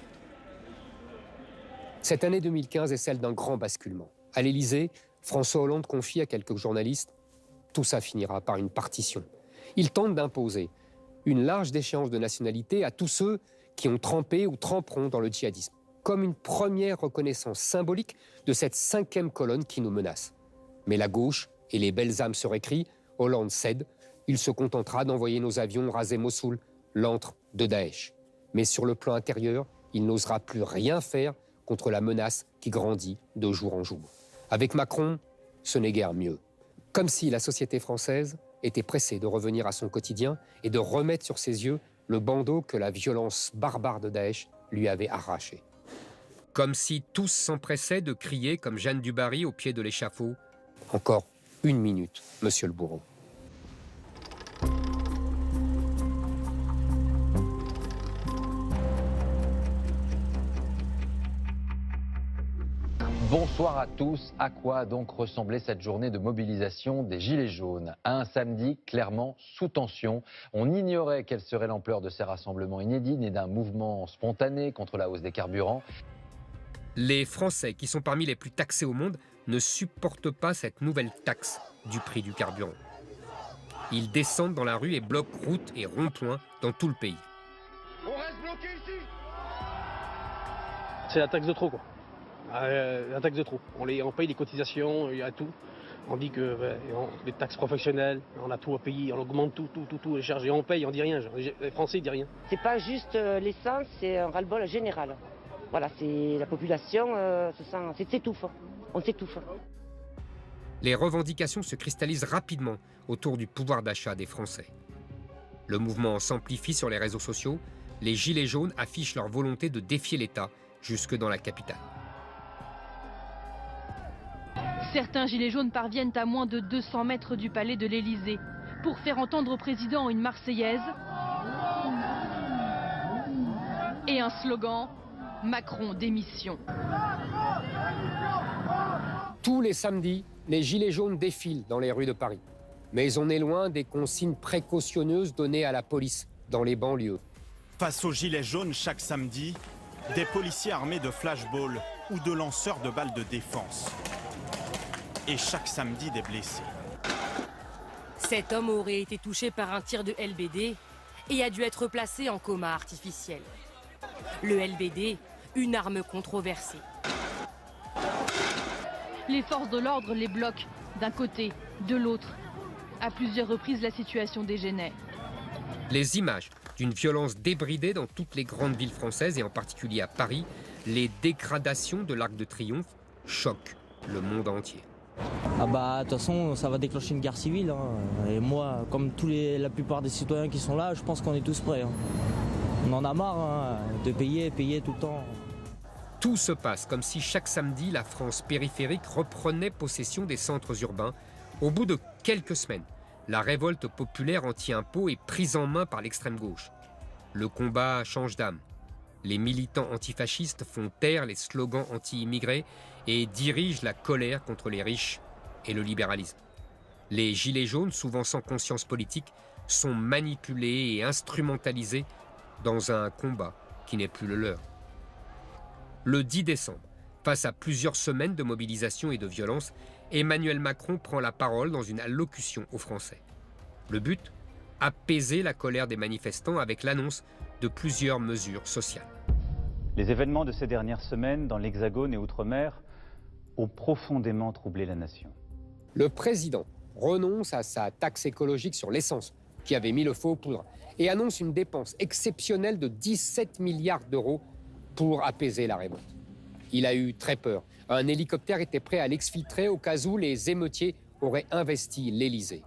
Cette année 2015 est celle d'un grand basculement. À l'Élysée, François Hollande confie à quelques journalistes « Tout ça finira par une partition ». Il tente d'imposer une large déchéance de nationalité à tous ceux qui ont trempé ou tremperont dans le djihadisme, comme une première reconnaissance symbolique de cette 5e colonne qui nous menace. Mais la gauche et les belles âmes se récrient, Hollande cède, il se contentera d'envoyer nos avions raser Mossoul, l'antre de Daesh. Mais sur le plan intérieur, il n'osera plus rien faire contre la menace qui grandit de jour en jour. Avec Macron, ce n'est guère mieux. Comme si la société française était pressée de revenir à son quotidien et de remettre sur ses yeux le bandeau que la violence barbare de Daesh lui avait arraché. Comme si tous s'empressaient de crier comme Jeanne du Barry au pied de l'échafaud « Encore 1 minute, monsieur le bourreau ». Bonsoir à tous. À quoi donc ressemblait cette journée de mobilisation des Gilets jaunes? Un samedi clairement sous tension. On ignorait quelle serait l'ampleur de ces rassemblements inédits, nés d'un mouvement spontané contre la hausse des carburants. Les Français, qui sont parmi les plus taxés au monde, ne supportent pas cette nouvelle taxe du prix du carburant. Ils descendent dans la rue et bloquent routes et ronds-points dans tout le pays. On reste bloqué ici. C'est la taxe de trop, quoi. La taxe de trop. On paye les cotisations, il y a tout. On dit que les taxes professionnelles, on a tout à payer, on augmente tout, les charges. Et on paye, on dit rien. Les Français ne disent rien. C'est pas juste l'essence, c'est un ras-le-bol général. Voilà, c'est la population s'étouffe. On s'étouffe. Les revendications se cristallisent rapidement autour du pouvoir d'achat des Français. Le mouvement s'amplifie sur les réseaux sociaux. Les Gilets jaunes affichent leur volonté de défier l'État jusque dans la capitale. Certains gilets jaunes parviennent à moins de 200 mètres du palais de l'Élysée pour faire entendre au président une Marseillaise et un slogan « Macron démission ». Tous les samedis, les gilets jaunes défilent dans les rues de Paris. Mais on est loin des consignes précautionneuses données à la police dans les banlieues. Face aux gilets jaunes chaque samedi, des policiers armés de flashballs ou de lanceurs de balles de défense. Et chaque samedi, des blessés. Cet homme aurait été touché par un tir de LBD et a dû être placé en coma artificiel. Le LBD, une arme controversée. Les forces de l'ordre les bloquent d'un côté, de l'autre. À plusieurs reprises, la situation dégénère. Les images d'une violence débridée dans toutes les grandes villes françaises et en particulier à Paris, les dégradations de l'Arc de Triomphe choquent le monde entier. Ah bah de toute façon ça va déclencher une guerre civile hein. Et moi comme la plupart des citoyens qui sont là, je pense qu'on est tous prêts hein. On en a marre hein, de payer tout le temps. Tout se passe comme si chaque samedi la France périphérique reprenait possession des centres urbains. Au bout de quelques semaines, la révolte populaire anti-impôt est prise en main par l'extrême gauche. Le combat change d'âme. Les militants antifascistes font taire les slogans anti-immigrés et dirigent la colère contre les riches et le libéralisme. Les gilets jaunes, souvent sans conscience politique, sont manipulés et instrumentalisés dans un combat qui n'est plus le leur. Le 10 décembre, face à plusieurs semaines de mobilisation et de violence, Emmanuel Macron prend la parole dans une allocution aux Français. Le but ? Apaiser la colère des manifestants avec l'annonce de plusieurs mesures sociales. Les événements de ces dernières semaines dans l'Hexagone et Outre-mer ont profondément troublé la nation. Le président renonce à sa taxe écologique sur l'essence, qui avait mis le feu aux poudres, et annonce une dépense exceptionnelle de 17 milliards d'euros pour apaiser la révolte. Il a eu très peur. Un hélicoptère était prêt à l'exfiltrer au cas où les émeutiers auraient investi l'Élysée.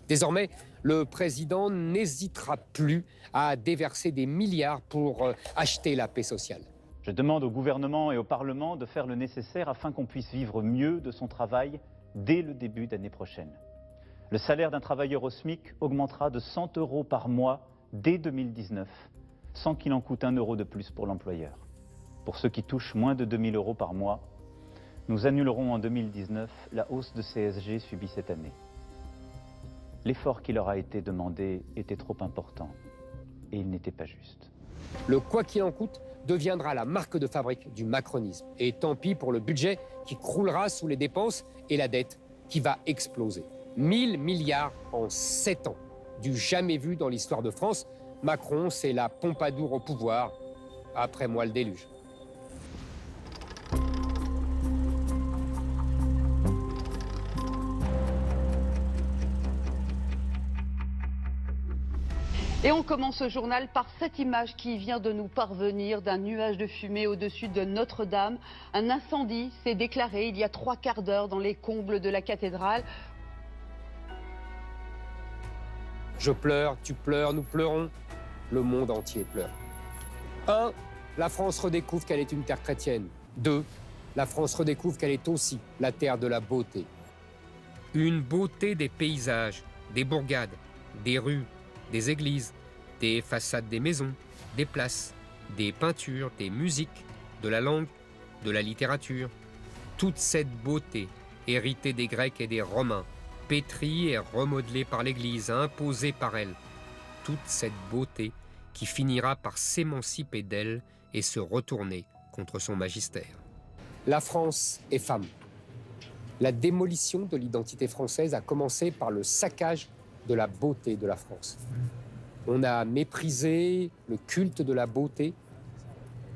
Désormais, le président n'hésitera plus à déverser des milliards pour acheter la paix sociale. Je demande au gouvernement et au Parlement de faire le nécessaire afin qu'on puisse vivre mieux de son travail dès le début d'année prochaine. Le salaire d'un travailleur au SMIC augmentera de 100 € par mois dès 2019, sans qu'il en coûte 1 € de plus pour l'employeur. Pour ceux qui touchent moins de 2 000 € par mois, nous annulerons en 2019 la hausse de CSG subie cette année. L'effort qui leur a été demandé était trop important et il n'était pas juste. Le quoi qu'il en coûte deviendra la marque de fabrique du macronisme. Et tant pis pour le budget qui croulera sous les dépenses et la dette qui va exploser. 1 000 milliards en 7 ans. Du jamais vu dans l'histoire de France. Macron, c'est la Pompadour au pouvoir. Après moi, le déluge. Et on commence ce journal par cette image qui vient de nous parvenir d'un nuage de fumée au-dessus de Notre-Dame. Un incendie s'est déclaré il y a 3 quarts d'heure dans les combles de la cathédrale. Je pleure, tu pleures, nous pleurons. Le monde entier pleure. 1. La France redécouvre qu'elle est une terre chrétienne. 2. La France redécouvre qu'elle est aussi la terre de la beauté. Une beauté des paysages, des bourgades, des rues, des églises, des façades des maisons, des places, des peintures, des musiques, de la langue, de la littérature. Toute cette beauté, héritée des Grecs et des Romains, pétrie et remodelée par l'Église, imposée par elle. Toute cette beauté qui finira par s'émanciper d'elle et se retourner contre son magistère. La France est femme. La démolition de l'identité française a commencé par le saccage de la beauté de la France. On a méprisé le culte de la beauté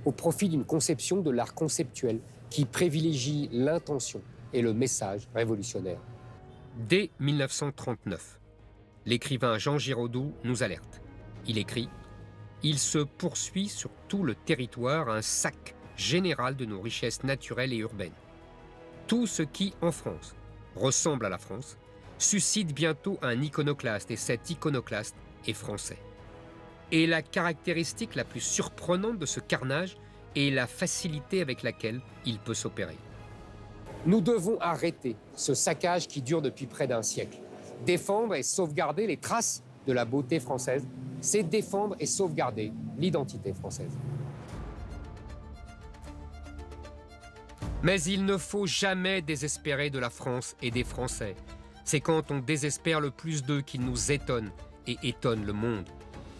au profit d'une conception de l'art conceptuel qui privilégie l'intention et le message révolutionnaire. Dès 1939, l'écrivain Jean Giraudoux nous alerte. Il écrit « Il se poursuit sur tout le territoire un sac général de nos richesses naturelles et urbaines. Tout ce qui, en France, ressemble à la France, suscite bientôt un iconoclaste, et cet iconoclaste est français. Et la caractéristique la plus surprenante de ce carnage est la facilité avec laquelle il peut s'opérer. Nous devons arrêter ce saccage qui dure depuis près d'un siècle. Défendre et sauvegarder les traces de la beauté française, c'est défendre et sauvegarder l'identité française. Mais il ne faut jamais désespérer de la France et des Français. C'est quand on désespère le plus d'eux qu'ils nous étonnent et étonnent le monde.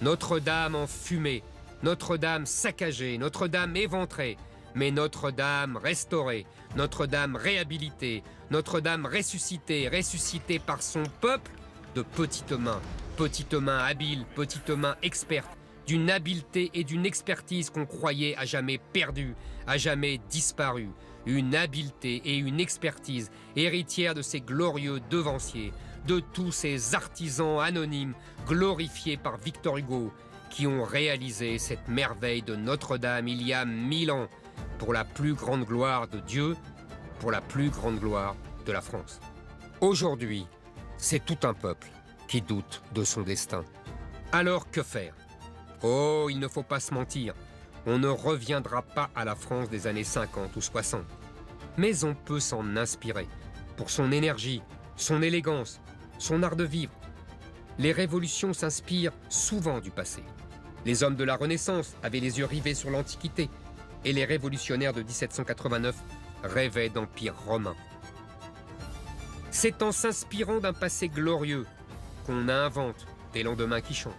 Notre-Dame en fumée, Notre-Dame saccagée, Notre-Dame éventrée, mais Notre-Dame restaurée, Notre-Dame réhabilitée, Notre-Dame ressuscitée, ressuscitée par son peuple de petites mains habiles, petites mains expertes, d'une habileté et d'une expertise qu'on croyait à jamais perdues, à jamais disparues. Une habileté et une expertise héritières de ces glorieux devanciers, de tous ces artisans anonymes glorifiés par Victor Hugo, qui ont réalisé cette merveille de Notre-Dame il y a 1000 ans, pour la plus grande gloire de Dieu, pour la plus grande gloire de la France. Aujourd'hui, c'est tout un peuple qui doute de son destin. Alors que faire? Oh, il ne faut pas se mentir, on ne reviendra pas à la France des années 50 ou 60. Mais on peut s'en inspirer, pour son énergie, son élégance, son art de vivre. Les révolutions s'inspirent souvent du passé. Les hommes de la Renaissance avaient les yeux rivés sur l'Antiquité, et les révolutionnaires de 1789 rêvaient d'empire romain. C'est en s'inspirant d'un passé glorieux qu'on invente des lendemains qui chantent.